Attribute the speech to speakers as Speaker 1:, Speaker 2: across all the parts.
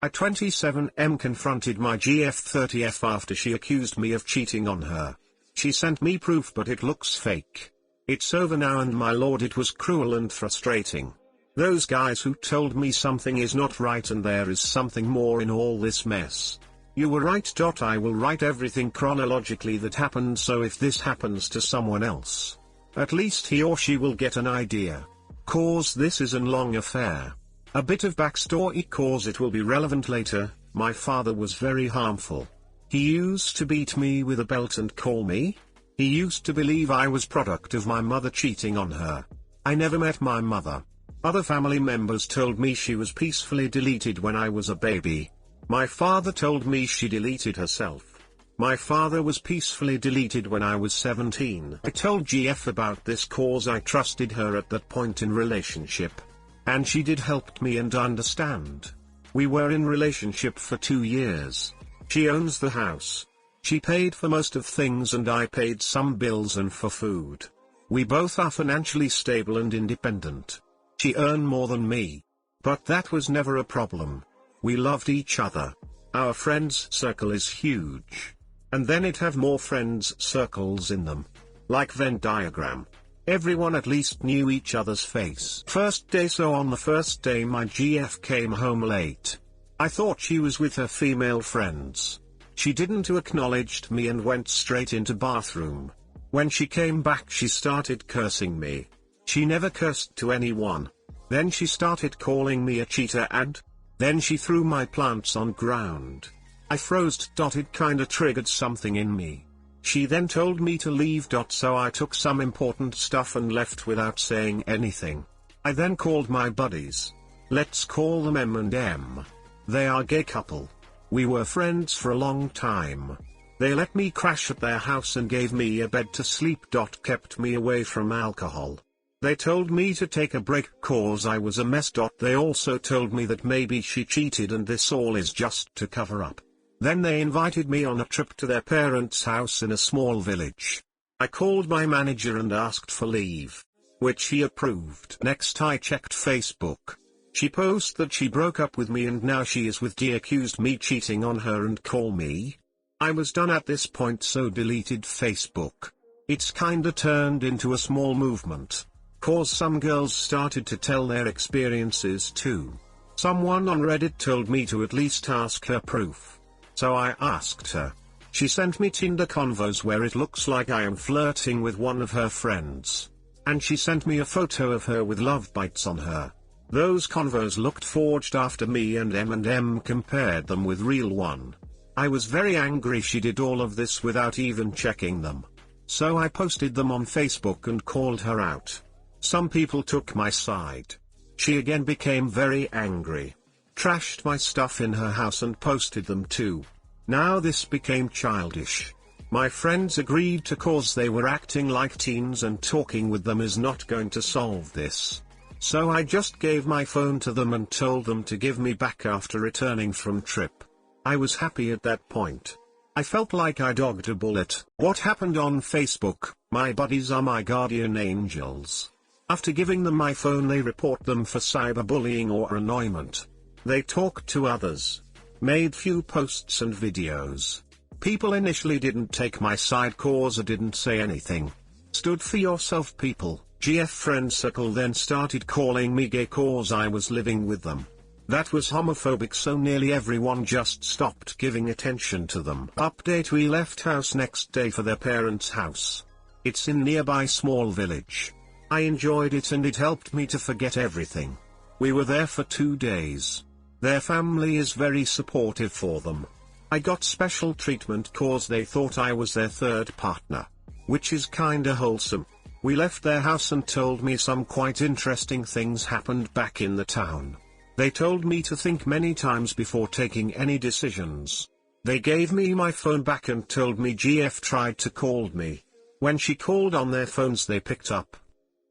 Speaker 1: I 27M confronted my GF30F after she accused me of cheating on her. She sent me proof but it looks fake. It's over now and my lord it was cruel and frustrating. Those guys who told me something is not right and there is something more in all this mess. You were right. I will write everything chronologically that happened so if this happens to someone else, at least he or she will get an idea. Cause this is an long affair. A bit of backstory cause it will be relevant later. My father was very harmful. He used to beat me with a belt and call me. He used to believe I was product of my mother cheating on her. I never met my mother. Other family members told me she was peacefully deleted when I was a baby. My father told me she deleted herself. My father was peacefully deleted when I was 17. I told GF about this cause I trusted her at that point in relationship. And she did help me and understand. We were in relationship for 2 years. She owns the house. She paid for most of things and I paid some bills and for food. We both are financially stable and independent. She earned more than me. But that was never a problem. We loved each other. Our friends circle is huge. And then it have more friends circles in them. Like Venn diagram. Everyone at least knew each other's face. First day. So on the first day my GF came home late. I thought she was with her female friends. She didn't acknowledge me and went straight into bathroom. When she came back she started cursing me. She never cursed to anyone. Then she started calling me a cheater and then she threw my plants on ground. I froze. It kinda triggered something in me. She then told me to leave. So I took some important stuff and left without saying anything. I then called my buddies. Let's call them M and M. They are a gay couple. We were friends for a long time. They let me crash at their house and gave me a bed to sleep. Kept me away from alcohol. They told me to take a break cause I was a mess. They also told me that maybe she cheated and this all is just to cover up. Then they invited me on a trip to their parents' house in a small village. I called my manager and asked for leave, which he approved. Next I checked Facebook. She posted that she broke up with me and now she is with D. Accused me cheating on her and call me. I was done at this point so deleted Facebook. It's kinda turned into a small movement. Cause some girls started to tell their experiences too. Someone on Reddit told me to at least ask her proof. So I asked her. She sent me Tinder convos where it looks like I am flirting with one of her friends. And she sent me a photo of her with love bites on her. Those convos looked forged after me and M compared them with real one. I was very angry she did all of this without even checking them. So I posted them on Facebook and called her out. Some people took my side. She again became very angry. Trashed my stuff in her house and posted them too. Now this became childish. My friends agreed to cause they were acting like teens and talking with them is not going to solve this. So I just gave my phone to them and told them to give me back after returning from trip. I was happy at that point. I felt like I dodged a bullet. What happened on Facebook? My buddies are my guardian angels. After giving them my phone they report them for cyberbullying or annoyment. They talked to others. Made few posts and videos. People initially didn't take my side cause I didn't say anything. Stood for yourself people. GF friend circle then started calling me gay cause I was living with them. That was homophobic so nearly everyone just stopped giving attention to them. Update: we left house next day for their parents' house. It's in nearby small village. I enjoyed it and it helped me to forget everything. We were there for 2 days. Their family is very supportive for them. I got special treatment cause they thought I was their third partner. Which is kinda wholesome. We left their house and told me some quite interesting things happened back in the town. They told me to think many times before taking any decisions. They gave me my phone back and told me GF tried to call me. When she called on their phones they picked up.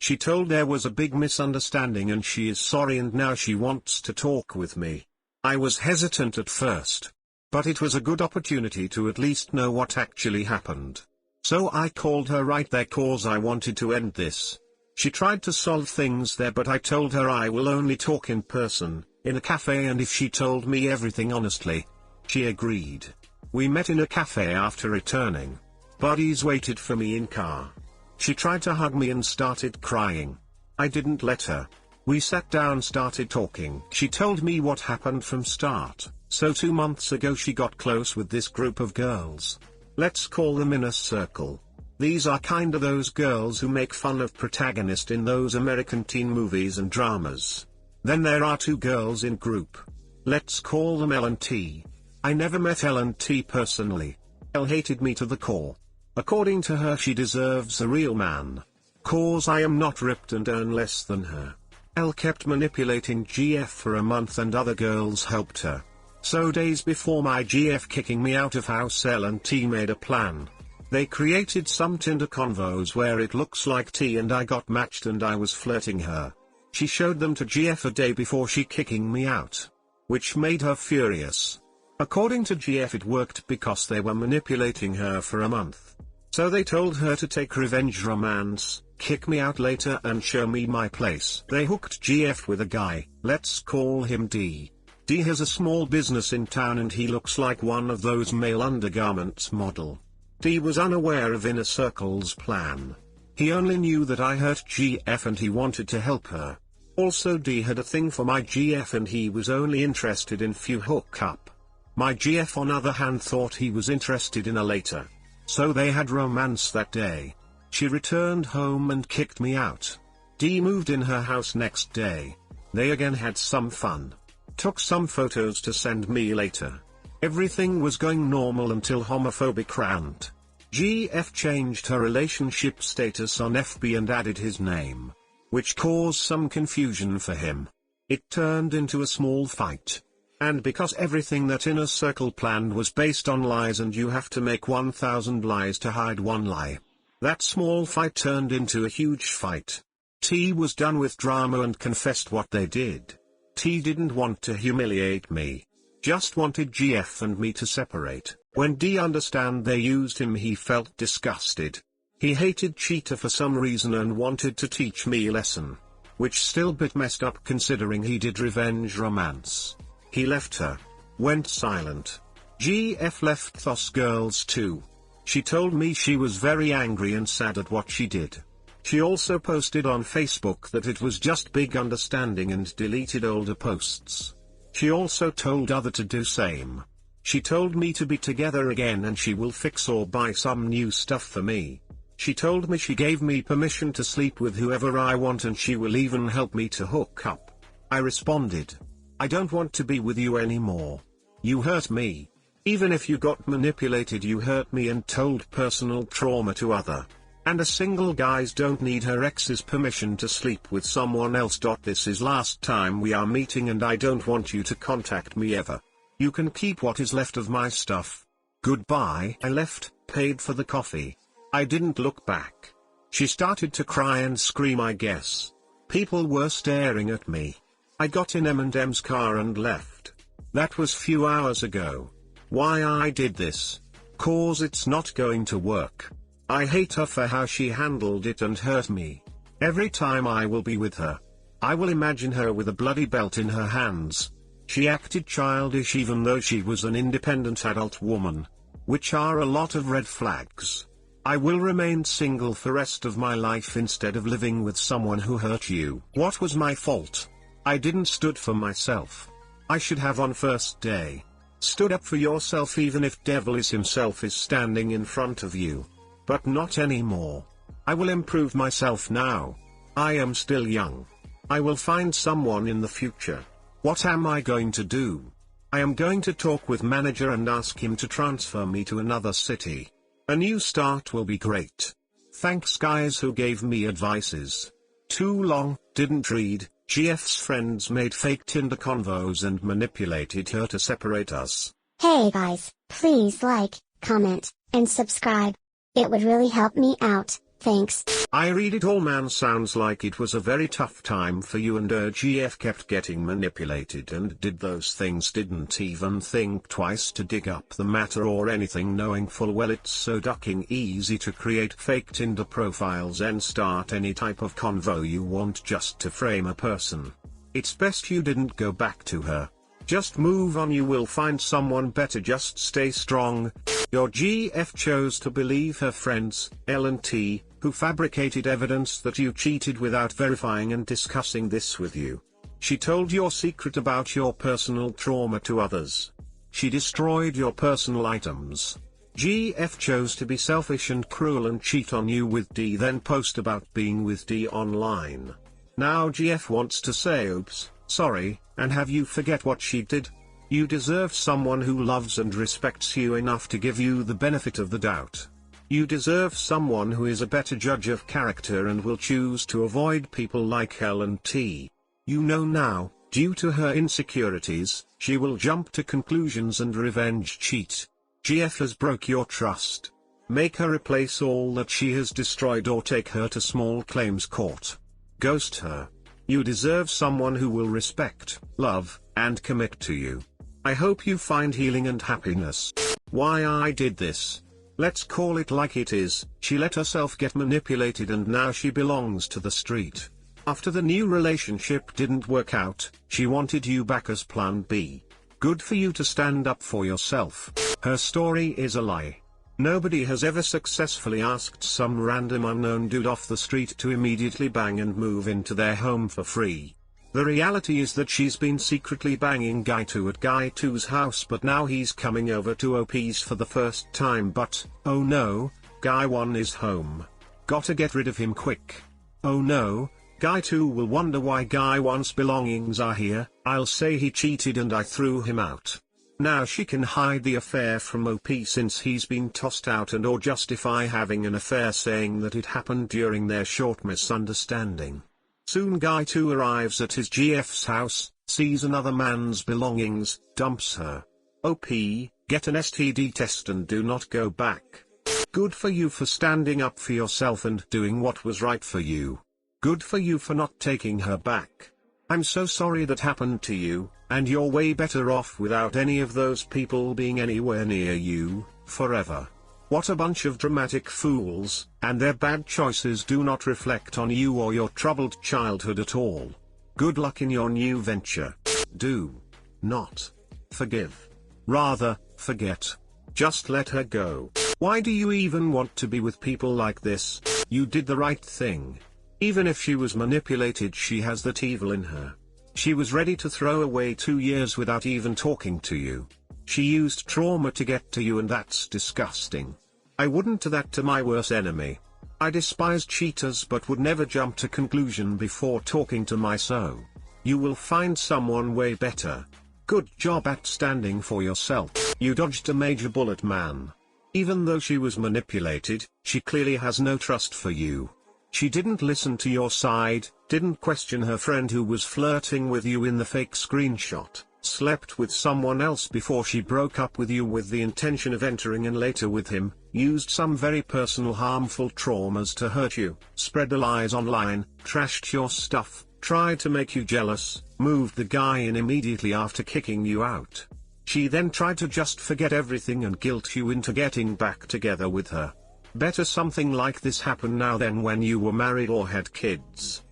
Speaker 1: She told there was a big misunderstanding and she is sorry and now she wants to talk with me. I was hesitant at first. But it was a good opportunity to at least know what actually happened. So I called her right there cause I wanted to end this. She tried to solve things there but I told her I will only talk in person. in a cafe, and if she told me everything honestly. She agreed. We met in a cafe after returning. Buddies waited for me in car. She tried to hug me and started crying. I didn't let her. We sat down, started talking. She told me what happened from start. So 2 months ago she got close with this group of girls. Let's call them Inner Circle. These are kinda those girls who make fun of protagonist in those American teen movies and dramas. Then there are 2 girls in group. Let's call them L and T. I never met L and T personally. L hated me to the core. According to her, she deserves a real man. Cause I am not ripped and earn less than her. L kept manipulating GF for a month and other girls helped her. So days before my GF kicking me out of house, L and T made a plan. They created some Tinder convos where it looks like T and I got matched and I was flirting her. She showed them to GF a day before she kicking me out. Which made her furious. According to GF, it worked because they were manipulating her for a month. So they told her to take revenge romance, kick me out later and show me my place. They hooked GF with a guy, let's call him D. D has a small business in town and he looks like one of those male undergarments model. D was unaware of Inner Circle's plan. He only knew that I hurt GF and he wanted to help her. Also D had a thing for my GF and he was only interested in few hookup. My GF on other hand thought he was interested in a later. So they had romance that day. She returned home and kicked me out. D moved in her house next day. They again had some fun. Took some photos to send me later. Everything was going normal until homophobic rant. GF changed her relationship status on FB and added his name, which caused some confusion for him. It turned into a small fight. And because everything that Inner Circle planned was based on lies and you have to make 1,000 lies to hide one lie. That small fight turned into a huge fight. T was done with drama and confessed what they did. T didn't want to humiliate me. Just wanted GF and me to separate. When D understand they used him, he felt disgusted. He hated Cheetah for some reason and wanted to teach me a lesson. Which still bit messed up considering he did revenge romance. He left her. Went silent. GF left those girls too. She told me she was very angry and sad at what she did. She also posted on Facebook that it was just big understanding and deleted older posts. She also told other to do same. She told me to be together again and she will fix or buy some new stuff for me. She told me she gave me permission to sleep with whoever I want and she will even help me to hook up. I responded, I don't want to be with you anymore. You hurt me. Even if you got manipulated, you hurt me and told personal trauma to other. And a single guys don't need her ex's permission to sleep with someone else. This is last time we are meeting and I don't want you to contact me ever. You can keep what is left of my stuff. Goodbye. I left, paid for the coffee. I didn't look back. She started to cry and scream, I guess. People were staring at me. I got in M&M's car and left. That was few hours ago. Why I did this? Cause it's not going to work. I hate her for how she handled it and hurt me. Every time I will be with her, I will imagine her with a bloody belt in her hands. She acted childish even though she was an independent adult woman. Which are a lot of red flags. I will remain single for rest of my life instead of living with someone who hurt you. What was my fault? I didn't stood for myself. I should have on first day. Stood up for yourself even if devil is himself is standing in front of you. But not anymore. I will improve myself now. I am still young. I will find someone in the future. What am I going to do? I am going to talk with manager and ask him to transfer me to another city. A new start will be great. Thanks guys who gave me advices. Too long, didn't read. GF's friends made fake Tinder convos and manipulated her to separate us.
Speaker 2: Hey guys, please like, comment, and subscribe. It would really help me out, thanks.
Speaker 1: I read it all, man. Sounds like it was a very tough time for you and GF kept getting manipulated and did those things, didn't even think twice to dig up the matter or anything, knowing full well it's so ducking easy to create fake Tinder profiles and start any type of convo you want just to frame a person. It's best you didn't go back to her. Just move on, you will find someone better, just stay strong. Your GF chose to believe her friends, L and T, who fabricated evidence that you cheated without verifying and discussing this with you. She told your secret about your personal trauma to others. She destroyed your personal items. GF chose to be selfish and cruel and cheat on you with D, then post about being with D online. Now GF wants to say oops, sorry, and have you forget what she did. You deserve someone who loves and respects you enough to give you the benefit of the doubt. You deserve someone who is a better judge of character and will choose to avoid people like L and T. You know now, due to her insecurities, she will jump to conclusions and revenge cheat. GF has broke your trust. Make her replace all that she has destroyed or take her to small claims court. Ghost her. You deserve someone who will respect, love, and commit to you. I hope you find healing and happiness. Why I did this? Let's call it like it is. She let herself get manipulated and now she belongs to the street. After the new relationship didn't work out, she wanted you back as plan B. Good for you to stand up for yourself. Her story is a lie. Nobody has ever successfully asked some random unknown dude off the street to immediately bang and move into their home for free. The reality is that she's been secretly banging Guy 2 at Guy 2's house, but now he's coming over to OP's for the first time, but, oh no, Guy 1 is home. Gotta get rid of him quick. Oh no, Guy 2 will wonder why Guy 1's belongings are here. I'll say he cheated and I threw him out. Now she can hide the affair from OP since he's been tossed out, and or justify having an affair saying that it happened during their short misunderstanding. Soon Guy 2 arrives at his GF's house, sees another man's belongings, dumps her. OP, get an STD test and do not go back. Good for you for standing up for yourself and doing what was right for you. Good for you for not taking her back. I'm so sorry that happened to you, and you're way better off without any of those people being anywhere near you, forever. What a bunch of dramatic fools, and their bad choices do not reflect on you or your troubled childhood at all. Good luck in your new venture. Do not forgive. Rather, forget. Just let her go. Why do you even want to be with people like this? You did the right thing. Even if she was manipulated, she has that evil in her. She was ready to throw away 2 years without even talking to you. She used trauma to get to you, and that's disgusting. I wouldn't do that to my worst enemy. I despise cheaters but would never jump to conclusion before talking to my so. You will find someone way better. Good job at standing for yourself. You dodged a major bullet, man. Even though she was manipulated, she clearly has no trust for you. She didn't listen to your side, didn't question her friend who was flirting with you in the fake screenshot, slept with someone else before she broke up with you with the intention of entering in later with him, used some very personal harmful traumas to hurt you, spread the lies online, trashed your stuff, tried to make you jealous, moved the guy in immediately after kicking you out. She then tried to just forget everything and guilt you into getting back together with her. Better something like this happen now than when you were married or had kids.